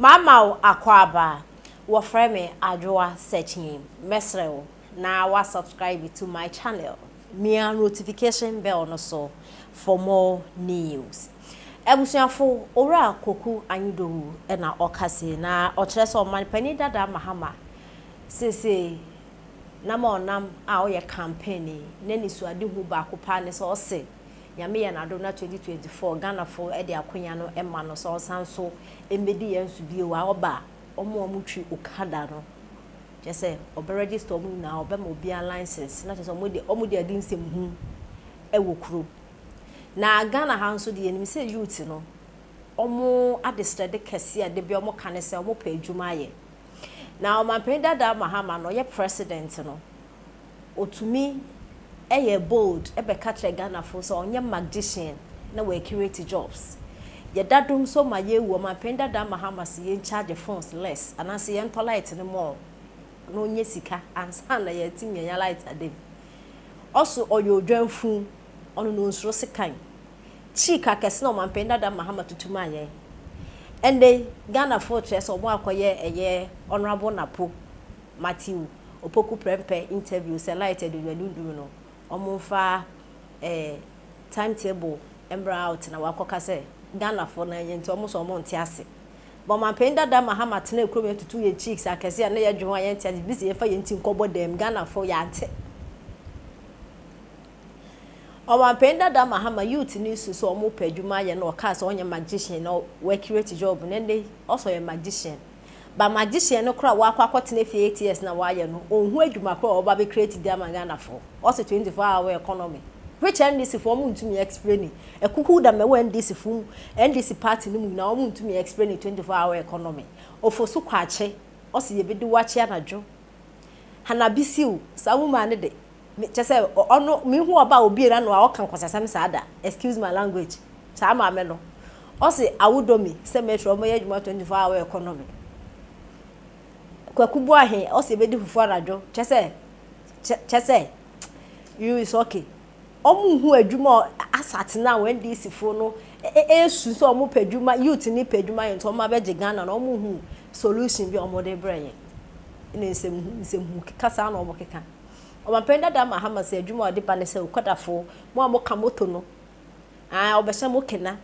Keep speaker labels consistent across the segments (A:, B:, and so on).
A: Mama akwaba wo frame adwoa searching mesrew na wa subscribe to my channel mia notification bell no so for more news ebusuafo ora koku anyidowu na okase na okire so man pani dada mahama sese na ma onam a oye campaign na nisu ade hu ba kopa ne so ose nyame ye na do na 2024 Ghana for e de akonya no emma no so sanso embedi yensu bi wa oba omo twi Okada no je say obe register omo na obe ma obi license na je say omo de adi nsem hu e wo kuro na Ghana hanso de enim say youth no omo adestre de kese ade bi omo kane say omo pa adwuma ye na omo dada mahama no ye president no otumi eye bold ebe katre Ghana for so onye magician na we create jobs ye dadum so ma ye wo ma penda da mahama se ye charge phones less and as ye light no more no onye sika ansa na ye tinye ya light ade also oyo dwanfu ono no nsuro sekan chika kese no ma penda da mahama tutuma ye ende Ghana fortress omo akoye eye honorable napo Matthew opoku prempe interview se light ade dudundu no omunfa timetable embra out na wakoka se Ghana for na yenti omuso omonte ase bo man penda da mahama tena ekrom tutu ye cheeks akese na ye dwon yenti ase bisi ye fa yenti nkobo dem Ghana for ya ante o man penda da mahama youth ni so omo padwuma ye na okase onye magician no work create job nende also ye magician ba magician no kra wa kwakotena fi 8 years na wa ye no onhu adwuma kra oba be create dem Ghana for also 24-hour economy which NDC for mu ntumi explain ekuku da me we NDC fu NDC party ni mu na mu ntumi explain 24-hour economy ofosu kwache osi ye bedi wache anadwo hanabisiu sawuma ne de chese ono mi hu oba obi ra no a okan kwasasam saada excuse my language sa ma me no osi awudomi se metro mo ye adwuma 24-hour economy kwakubu ahe osi bedi fufu anadwo chese you is okay omu hu adwuma asat na when this fo no esu so omu padwuma youth ni padwuma yen to ma beje Ghana na omu hu solution bi omo de brain ina nsem hu kasa na omo keka omo penda da mahama se adwuma ode ba ne se Okada fo mo amo kamoto no obehye mo kena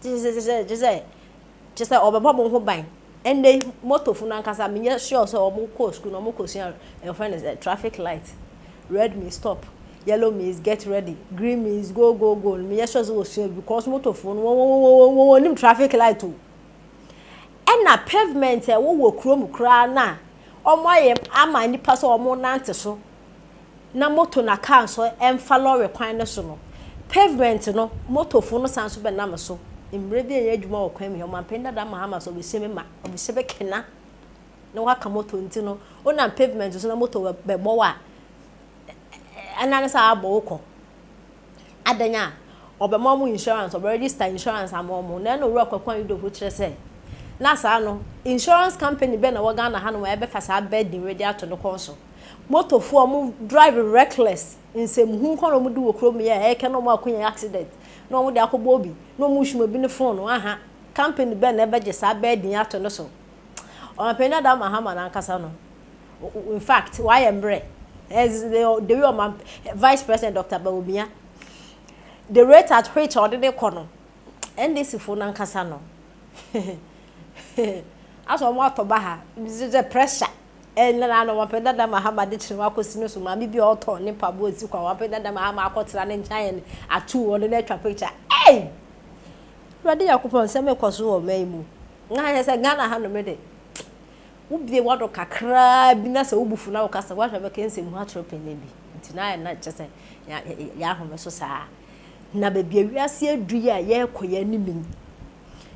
A: jese obeba mo ho ban ende moto fu na nkasa menye sure so omo ko school no omo ko sia e find is traffic light red means stop yellow means get ready green means go me yes so because motor phone wo nim traffic light o na pavement e wo krom kra na omoye ama nipa so omo nante so na motor na car so emfa lorry kwan ne so no pavement no motor phone san so be na me so emre bi enye adwuma o kwan mi o man penda da mahama so be sheme ma o be shebe kena na waka motor nti no o na pavement so na motor be bowa ananasa aboko adanya obemamu insurance obe register insurance amomo na no ru akwakwan yudo ho kire se na sa no insurance company be na woga na ha no ebe fasa bed ready ato no konso motor fu omu drive reckless insem hu kono mu di wokrom ye eke no mu akonya accident no mu di akobo obi no mu hwuma bi ne phone aha company be na ebe je sa bed ato no so o pena da mahama na nkasa no in fact why embre as the way Vice President Dr. Baumia, the rate at which ordinary corner, and this is for Nankasano. As on what Baha, this is a pressure. And then I know what Penda Mahama did to Marcos, maybe all torn in Pabu, Penda Mahama, Cotran Giant, a 2 ordinary picture. Hey! Ready, I could send me cause or Maymu. I said, Ghana, 100 ubi wado kakra bina se ubufu na okasa wa hwe kense mu atro penebi ntina na chese ya home so saa na be bia wiase adui a ye koye animin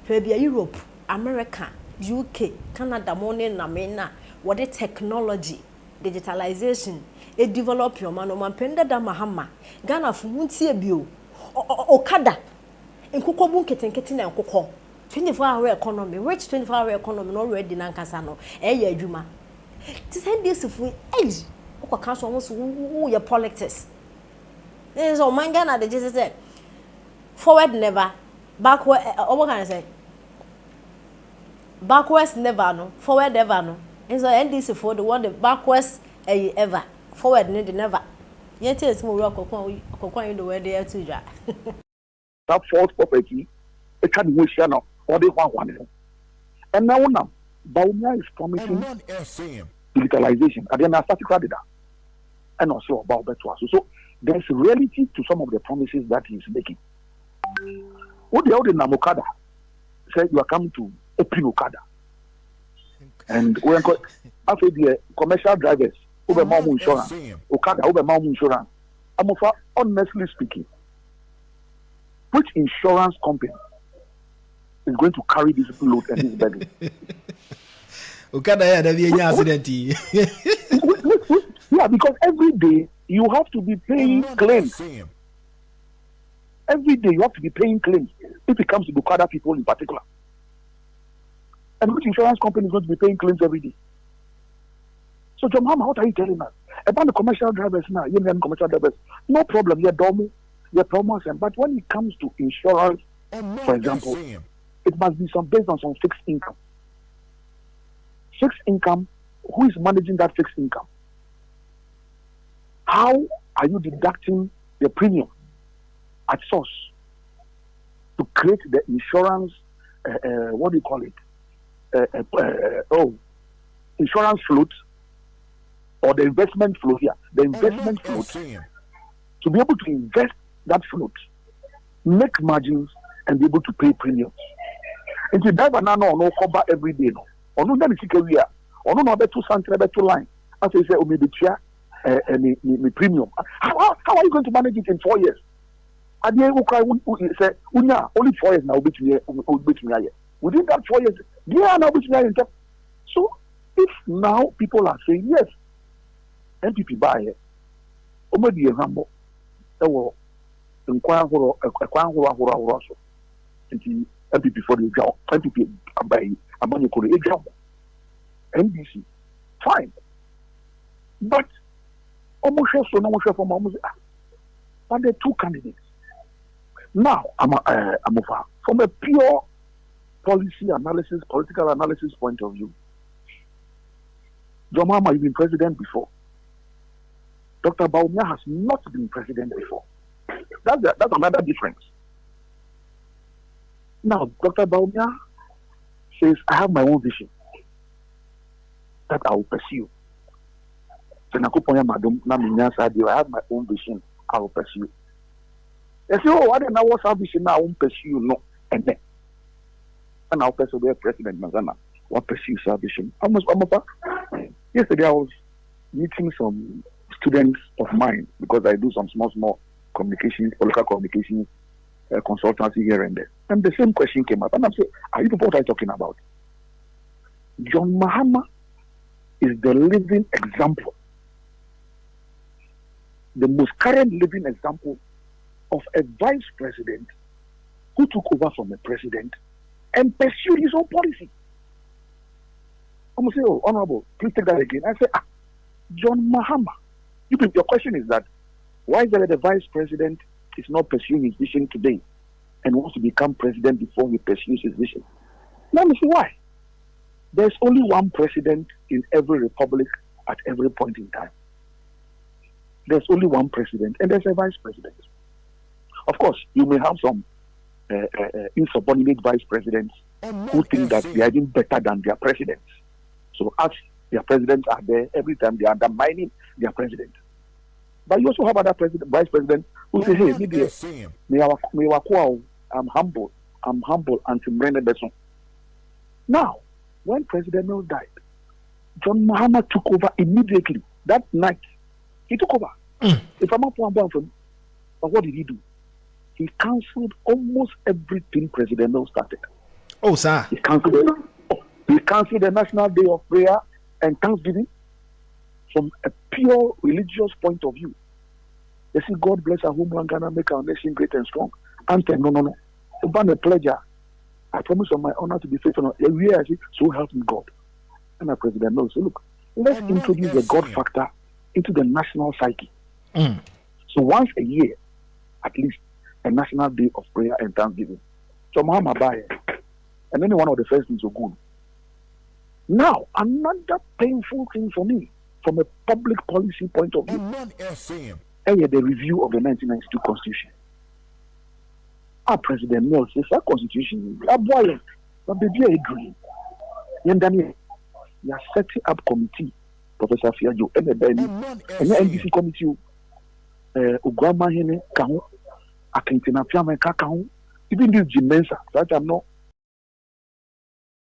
A: hwe bia Europe America UK Canada mo ne na me na what technology digitalization e develop your man penda da mahama Ghana fu muntie bio Okada nkukọ bu nketenkete na nkukọ 24-hour economy, which 24-hour economy no ready nankasa no. Eye adwuma. To send this fu age. Okwa council almost who your politics. So man Ghana the just said forward never, backward what can I say? backwards never no, forward ever no. And so NDC for the one the backwards ever, forward never. Yet it's more rock or in the way they are to ja.
B: That false property, it can wish you know, or they want. And now, Baumia is promising digitalization. And then I started credit and also about that. So there's reality to some of the promises that he's making. What the other Okada said, you are coming to open Okada. And when after the commercial drivers, over Mamu insurance, Okada, over Mamu insurance, I'm honestly speaking, which insurance company is going to carry this load and this burden?
C: Okada had a accident.
B: Yeah, because every day you have to be paying claims. Every day you have to be paying claims if it comes to Okada people in particular. And which insurance company is going to be paying claims every day? So, John Mama, what are you telling us? About the commercial drivers now, commercial drivers, no problem, you're dumb, you're promotion. But when it comes to insurance, for example, it must be based on some fixed income. Fixed income, who is managing that fixed income? How are you deducting the premium at source to create the insurance, what do you call it? Insurance float or the investment float here. The investment float, to be able to invest that float, make margins, and be able to pay premiums. And to dive an no cover every day. No, or no, that is career. Or no, better to better line. As I say, maybe chair premium. How are you going to manage it in 4 years? At the end, say, only 4 years now, within that 4 years, they are now between. So, if now people are saying yes, MPP buy it, Omedi Hambo, will inquire for MPP for the job, MPP by Amani Kuri job, NBC, fine. But almost so no more from almost. But there are two candidates. Now, I'm from a pure policy analysis, political analysis point of view. John Mahama has been president before. Dr. Baumia has not been president before. That's another difference. Now, Dr. Baumia says, I have my own vision that I will pursue. I have my own vision I will pursue. They say, oh, I don't know what's our vision now, I won't pursue. No. And then, and I'll pursue the president, Mazana. What pursue our vision? Yesterday, I was meeting some students of mine because I do some small communications, political communications, consultancy here and there. And the same question came up. And I'm saying, are you people what I'm talking about? John Mahama is the living example, the most current living example of a vice president who took over from a president and pursued his own policy. I'm going to say, oh, Honorable, please take that again. I say, John Mahama. Your question is that why is that the vice president is not pursuing his vision today and wants to become president before he pursues his vision? Let me see why. There's only one president in every republic at every point in time. There's only one president and there's a vice president. Of course, you may have some insubordinate vice presidents who think that they are even better than their presidents. So as their presidents are there, every time they are undermining their president. But you also have other vice presidents who say, hey, I'm humble until Brenda Besson. Now, when President Mills died, John Mahama took over immediately. That night, he took over. If I'm not one from, but what did he do? He cancelled almost everything President Mills started.
C: Oh, sir.
B: He cancelled the National Day of Prayer and Thanksgiving from a pure religious point of view. They say, God bless our homeland, Ghana, make our nation great and strong. Anthem, no. Upon a pledger, I promise on my honor to be faithful. Every year I say, so help me God. And our President knows. So look, let's introduce the God factor into the national psyche. So once a year, at least, a National Day of Prayer and Thanksgiving. So Mahama buy it. And then one of the first things are good. Now, another painful thing for me, from a public policy point of view, the review of the 1992 Constitution. Our President Mills says that Constitution, but baby, I agree. You are setting up committee, Professor Fiajo, and the NDC committee, Ugama Hene, Kaho, Akintina Fiame Kakao, even this Jimensa, that I'm not